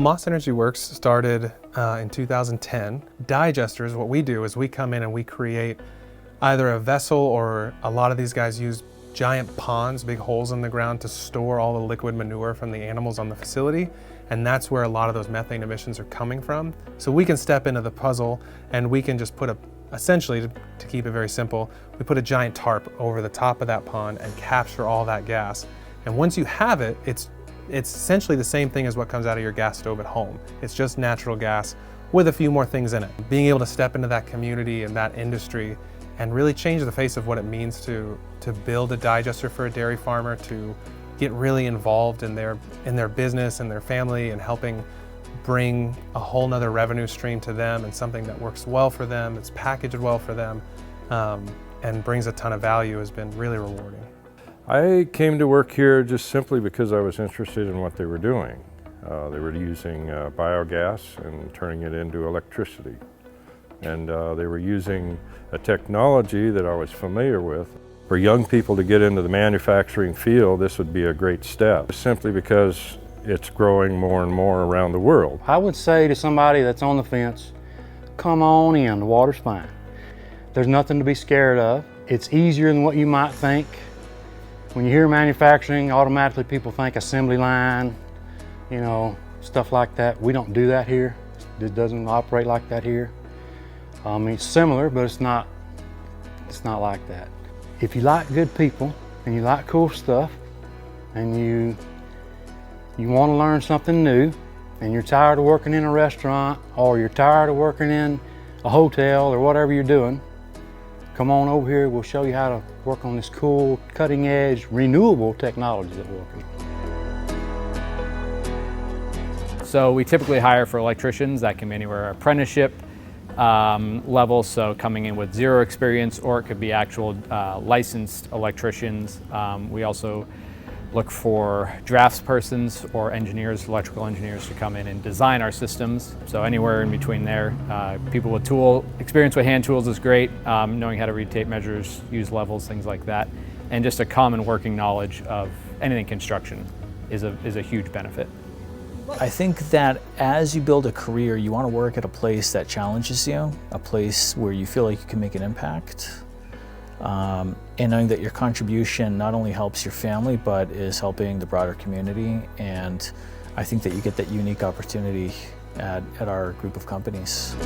MAAS Energy Works started in 2010. Digesters, what we do is we come in and we create either a vessel, or a lot of these guys use giant ponds, big holes in the ground to store all the liquid manure from the animals on the facility. And that's where a lot of those methane emissions are coming from. So we can step into the puzzle and we can just put essentially, to keep it very simple, we put a giant tarp over the top of that pond and capture all that gas. And once you have it, it's essentially the same thing as what comes out of your gas stove at home. It's just natural gas with a few more things in it. Being able to step into that community and that industry and really change the face of what it means to build a digester for a dairy farmer, to get really involved in their business and their family, and helping bring a whole nother revenue stream to them, and something that works well for them, it's packaged well for them, and brings a ton of value, has been really rewarding. I came to work here just simply because I was interested in what they were doing. They were using biogas and turning it into electricity. And they were using a technology that I was familiar with. For young people to get into the manufacturing field, this would be a great step, simply because it's growing more and more around the world. I would say to somebody that's on the fence, come on in, the water's fine. There's nothing to be scared of. It's easier than what you might think. When you hear manufacturing, automatically people think assembly line, you know, stuff like that. We don't do that here. It doesn't operate like that here. It's similar, but it's not like that. If you like good people and you like cool stuff and you want to learn something new, and you're tired of working in a restaurant, or you're tired of working in a hotel, or whatever you're doing, come on over here. We'll show you how to work on this cool, cutting edge, renewable technology that we're working on. So we typically hire for electricians. That can be anywhere apprenticeship level, so coming in with zero experience, or it could be actual licensed electricians. We also look for draftspersons or engineers, electrical engineers, to come in and design our systems. So anywhere in between there. People with experience with hand tools is great, knowing how to read tape measures, use levels, things like that. And just a common working knowledge of anything construction is a huge benefit. I think that as you build a career, you want to work at a place that challenges you, a place where you feel like you can make an impact, and knowing that your contribution not only helps your family, but is helping the broader community. And I think that you get that unique opportunity at our group of companies.